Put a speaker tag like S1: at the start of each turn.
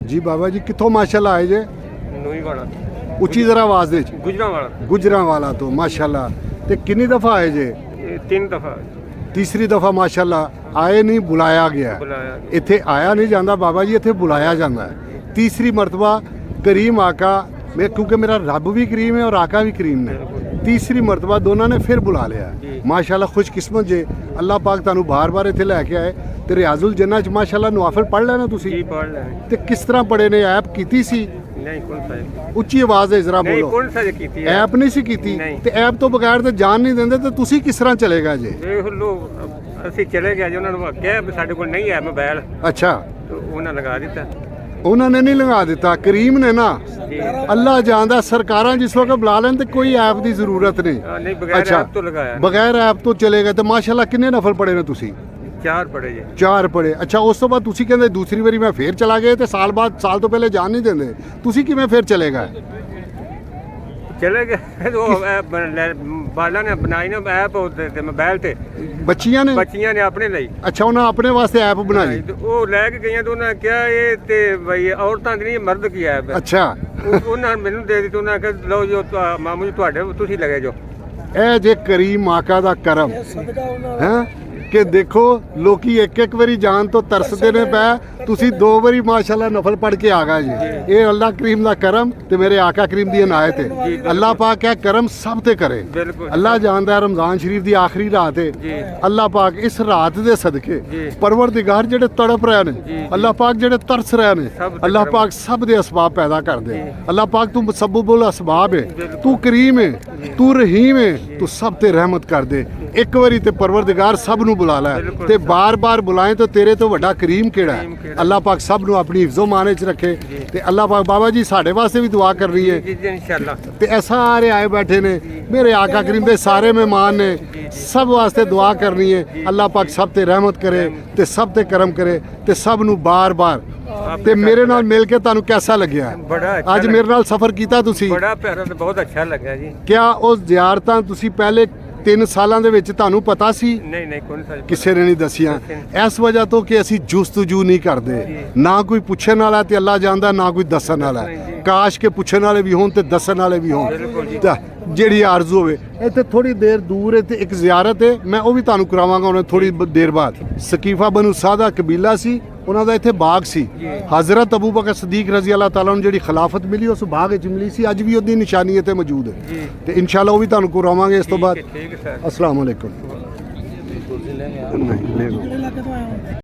S1: जी बाबा जी कितों माशाल्लाह आए जे
S2: ਨੂਈ ਵਾਲਾ
S1: ਉੱਚੀ ਜ਼ਰਾ ਆਵਾਜ਼ ਦੇ
S2: ਗੁਜਰਾਂ ਵਾਲਾ
S1: ਗੁਜਰਾਂ ਵਾਲਾ ਤੋਂ ਮਾਸ਼ਾਅੱਲਾ ਤੇ ਕਿੰਨੀ ਦਫਾ ਆਏ ਜੇ
S2: ਇਹ 3 ਦਫਾ
S1: ਤੀਸਰੀ ਦਫਾ ਮਾਸ਼ਾਅੱਲਾ ਆਏ ਨਹੀਂ ਬੁਲਾਇਆ ਗਿਆ
S2: ਬੁਲਾਇਆ
S1: ਇੱਥੇ ਆਇਆ ਨਹੀਂ ਜਾਂਦਾ ਬਾਬਾ ਜੀ ਇੱਥੇ ਬੁਲਾਇਆ ਜਾਂਦਾ ਹੈ तीसरी मरतबा करीम आका मैं क्योंकि मेरा रब भी करीम है और आका भी करीम ने तीसरी मरतबा दोनों ने फिर बुला लिया माशाल्लाह खुशकिस्मत जे अल्लाह पाक तुहानू बार बार इत्थे लैके आए ते रियाजुल जन्नत च माशाल्लाह नवाफिल पढ़ लेना तुसी
S2: ਜੀ ਪੜ ਲੈ
S1: ते किस तरह पढ़े ने ऐप कीती सी
S2: ਨਹੀਂ ਕੋਣ ਸਾਹਿਬ
S1: ਉੱਚੀ ਆਵਾਜ਼ ਦੇ ਜ਼ਰਾ
S2: ਨਹੀਂ
S1: ਬੋਲੋ
S2: ਕੋਣ ਸਾਹਿਬ ਕੀਤੀ ਹੈ
S1: ਐਪ ਨਹੀਂ ਸੀ ਕੀਤੀ
S2: ਨਹੀਂ।
S1: ਤੇ ਐਪ ਤੋਂ ਬਗੈਰ ਤੇ ਜਾਣ ਨਹੀਂ ਦਿੰਦੇ ਤੇ ਤੁਸੀਂ ਕਿਸ ਤਰ੍ਹਾਂ ਚਲੇਗਾ ਜੇ
S2: ਇਹ ਲੋਕ ਅਸੀਂ ਚਲੇ ਗਏ ਜੀ ਉਹਨਾਂ ਨੂੰ ਕਿਹਾ ਵੀ ਸਾਡੇ ਕੋਲ ਨਹੀਂ ਹੈ ਮੋਬਾਈਲ
S1: ਅੱਛਾ
S2: ਤੇ ਉਹਨਾਂ ਲਗਾ ਦਿੱਤਾ
S1: ਉਹਨਾਂ ਨੇ ਨਹੀਂ ਲਗਾ ਦਿੱਤਾ ਕਰੀਮ ਨੇ ਨਾ
S2: ਜੀ
S1: ਅੱਲਾ ਜਾਣਦਾ ਸਰਕਾਰਾਂ ਜਿਸ ਵਕਤ ਬੁਲਾ ਲੈਣ ਤੇ ਕੋਈ ਐਪ ਦੀ ਜ਼ਰੂਰਤ ਨਹੀਂ
S2: ਨਹੀਂ ਬਗੈਰ
S1: ਅੱਛਾ।
S2: ਐਪ ਤੋਂ ਲਗਾਇਆ
S1: ਬਗੈਰ ਐਪ ਤੋਂ ਚਲੇਗਾ ਤੇ ਮਾਸ਼ਾਅੱਲਾ ਕਿੰਨੇ ਨਫਲ ਪੜੇ ਨੇ ਤੁਸੀਂ
S2: 4 ਪੜੇ ਜੀ
S1: 4 ਪੜੇ ਅੱਛਾ ਉਸ ਤੋਂ ਬਾਅਦ ਤੁਸੀਂ ਕਹਿੰਦੇ ਦੂਸਰੀ ਵਾਰੀ ਮੈਂ ਫੇਰ ਚਲਾ ਗਿਆ ਤੇ ਸਾਲ ਬਾਅਦ ਸਾਲ ਤੋਂ ਪਹਿਲੇ ਜਾਣ ਨਹੀਂ ਦਿੰਦੇ ਤੁਸੀਂ ਕਿਵੇਂ ਫੇਰ ਚਲੇਗਾ
S2: ਚਲੇ ਗਏ ਉਹ ਬਾਲਾਂ ਨੇ ਬਣਾਈ ਨਾ ਐਪ ਤੇ ਮੋਬਾਈਲ ਤੇ
S1: ਬੱਚੀਆਂ ਨੇ
S2: ਬੱਚੀਆਂ ਨੇ ਆਪਣੇ ਲਈ
S1: ਅੱਛਾ ਉਹਨਾਂ ਆਪਣੇ ਵਾਸਤੇ ਐਪ ਬਣਾਈ
S2: ਤੇ ਉਹ ਲੈ ਕੇ ਗਈਆਂ ਤੇ ਉਹਨਾਂ ਕਿਹਾ ਇਹ ਤੇ ਬਈ ਔਰਤਾਂ ਦੀ ਨਹੀਂ ਇਹ ਮਰਦ ਕੀ ਐਪ ਹੈ
S1: ਅੱਛਾ
S2: ਉਹਨਾਂ ਨੇ ਮੈਨੂੰ ਦੇ ਦਿੱਤੀ ਉਹਨਾਂ ਕਿਹਾ ਲਓ ਜੀ ਮਾਮੂ ਜੀ ਤੁਹਾਡੇ ਤੁਸੀਂ ਲਗੇ ਜੋ
S1: ਇਹ ਜੇ ਕਰੀਮ ਆਕਾ ਦਾ ਕਰਮ ਹੈ ਕਿ ਦੇਖੋ ਲੋਕੀ ਇੱਕ ਇੱਕ ਵਾਰੀ ਜਾਣ ਤੋਂ ਤਰਸਦੇ ਨੇ ਪੈ ਤੁਸੀਂ 2 ਵਾਰੀ ਮਾਸ਼ਾਅੱਲਾ ਨਫਲ ਪੜ ਕੇ ਆ ਗਏ ਜੀ ਇਹ ਅੱਲਾਹ ਕਰੀਮ ਦਾ ਕਰਮ ਤੇ ਮੇਰੇ ਆਕਾ ਕਰੀਮ ਦੀ ਇਨਾਇਤ ਹੈ ਅੱਲਾਹ ਪਾਕ ਇਹ ਕਰਮ ਸਭ ਤੇ ਕਰੇ
S2: ਬਿਲਕੁਲ
S1: ਅੱਲਾਹ ਜਾਣਦਾ ਹੈ ਰਮਜ਼ਾਨ ਸ਼ਰੀਫ ਦੀ ਆਖਰੀ ਰਾਤ ਹੈ
S2: ਜੀ
S1: ਅੱਲਾਹ ਪਾਕ ਇਸ ਰਾਤ ਦੇ ਸਦਕੇ
S2: ਜੀ।
S1: ਪਰਵਰਦਿਗਾਰ ਜਿਹੜੇ ਤੜਪ ਰਹੇ ਨੇ
S2: ਜੀ।
S1: ਅੱਲਾਹ ਪਾਕ ਜਿਹੜੇ ਤਰਸ ਰਹੇ ਨੇ
S2: ਸਭ ਤੇ
S1: ਅੱਲਾਹ
S2: ਕਰਮ।
S1: ਪਾਕ ਸਭ ਦੇ ਅਸਬਾਬ ਪੈਦਾ ਕਰ ਦੇ
S2: ਜੀ।
S1: ਅੱਲਾਹ ਪਾਕ ਤੂੰ ਮੁਸੱਬਬੁਲ ਅਸਬਾਬ ਹੈ
S2: ਬਿਲਕੁਲ।
S1: ਤੂੰ ਕਰੀਮ ਹੈ ਤੂੰ ਰਹੀਮ ਹੈ ਤੂੰ ਸਭ ਤੇ ਰਹਿਮਤ ਕਰ ਦੇ ਇੱਕ ਵਾਰੀ ਤੇ ਪਰਵਰਦਿਗਾਰ ਸਭ ਨੂੰ ਬੁਲਾ ਲੈ
S2: ਬਿਲਕੁਲ।
S1: ਤੇ ਬਾਰ-ਬਾਰ ਬੁਲਾਏ ਤਾਂ ਤੇਰੇ ਤੋਂ ਵੱਡਾ ਕਰੀਮ ਕਿਹੜਾ
S2: ਕਰੀਮ
S1: ਹੈ
S2: ਕਿਹੜਾ?
S1: ਅੱਲਾਹ ਪਾਕ ਸਭ ਨੂੰ ਆਪਣੀ ਹਿਫਜ਼ੋ ਮਾਨੇ ਚ ਰੱਖੇ ਤੇ ਅੱਲਾਹ ਪਾਕ ਬਾਬਾ ਜੀ ਸਾਡੇ ਵਾਸਤੇ ਵੀ ਦੁਆ ਕਰ ਰਹੀ ਹੈ
S2: ਜੀ ਜੀ ਇਨਸ਼ਾਅੱਲਾ
S1: ਤੇ ਇਹ ਸਾਰੇ ਆਏ ਬੈਠੇ ਨੇ ਮੇਰੇ ਆਕਾ ਕਰੀਮ ਦੇ ਸਾਰੇ ਮਹਿਮਾਨ ਨੇ ਸਭ ਵਾਸਤੇ ਦੁਆ ਕਰਨੀ ਹੈ ਅੱਲਾਹ ਪਾਕ ਸਭ ਤੇ ਰਹਿਮਤ ਕਰੇ ਤੇ ਸਭ ਤੇ ਕਰਮ ਕਰੇ ਤੇ ਸਭ ਨੂੰ ਬਾਰ-ਬਾਰ ਤੇ ਮੇਰੇ ਨਾਲ ਮਿਲ ਕੇ ਤੁਹਾਨੂੰ ਕਿਹਦਾ ਲੱਗਿਆ
S2: ਬੜਾ ਅੱਛਾ
S1: ਅੱਜ ਮੇਰੇ ਨਾਲ ਸਫ਼ਰ ਕੀਤਾ ਤੁਸੀਂ
S2: ਬੜਾ ਪਿਆਰਾ ਤੇ ਬਹੁਤ ਅੱਛਾ ਲੱਗਾ ਜੀ
S1: ਕਿਆ ਉਹ ਜ਼ਿਆਰਤਾਂ ਤੁਸੀਂ ਪਹਿਲੇ 3 ਸਾਲਾਂ ਦੇ ਵਿੱਚ ਤੁਹਾਨੂੰ ਪਤਾ ਸੀ
S2: ਨਹੀਂ ਨਹੀਂ ਕੋਣ ਸਾਹਿਬ
S1: ਕਿਸੇ ਨੇ ਨਹੀਂ ਦੱਸੀਆਂ ਇਸ ਵਜ੍ਹਾ ਤੋਂ ਕਿ ਅਸੀਂ ਜੁਸਤਜੂ ਨਹੀਂ ਕਰਦੇ ਨਾ ਕੋਈ ਪੁੱਛਣ ਵਾਲਾ ਤੇ ਅੱਲਾ ਜਾਣਦਾ ਨਾ ਕੋਈ ਦੱਸਣ ਵਾਲਾ ਕਾਸ਼ ਕੇ ਪੁੱਛਣ ਵਾਲੇ ਵੀ ਹੋਣ ਤੇ ਦੱਸਣ ਵਾਲੇ ਵੀ ਹੋਣ ਤਾਂ ਜਿਹੜੀ ਆਰਜ਼ੂ ਹੋਵੇ ਇੱਥੇ ਥੋੜੀ ਦੇਰ ਦੂਰ ਹੈ ਤੇ ਇੱਕ ਜ਼ਿਆਰਤ ਹੈ ਮੈਂ ਉਹ ਵੀ ਤੁਹਾਨੂੰ ਕਰਾਵਾਂਗਾ ਉਹਨੇ ਥੋੜੀ ਦੇਰ ਬਾਅਦ ਸਕੀਫਾ ਬਨੂ ਸਾਦਾ ਕਬੀਲਾ ਸੀ ਉਹਨਾਂ ਦਾ ਇੱਥੇ ਬਾਗ ਸੀ ਹਜ਼ਰਤ ਅਬੂ ਬਕਰ ਸਦੀਕ ਰਜ਼ੀ ਅੱਲਾਹ ਤਾਲਾ ਨੂੰ ਜਿਹੜੀ ਖਿਲਾਫਤ ਮਿਲੀ ਉਸ ਬਾਗ ਵਿੱਚ ਮਿਲੀ ਸੀ ਅੱਜ ਵੀ ਉਹਦੀ ਨਿਸ਼ਾਨੀ ਇੱਥੇ ਮੌਜੂਦ ਹੈ ਤੇ ਇਨਸ਼ਾਅੱਲਾ ਉਹ ਵੀ ਤੁਹਾਨੂੰ ਕਰਾਵਾਂਗੇ ਇਸ ਤੋਂ ਬਾਅਦ
S2: ਠੀਕ ਹੈ ਸਰ
S1: अस्सलाम वालेकुम नहीं ले लो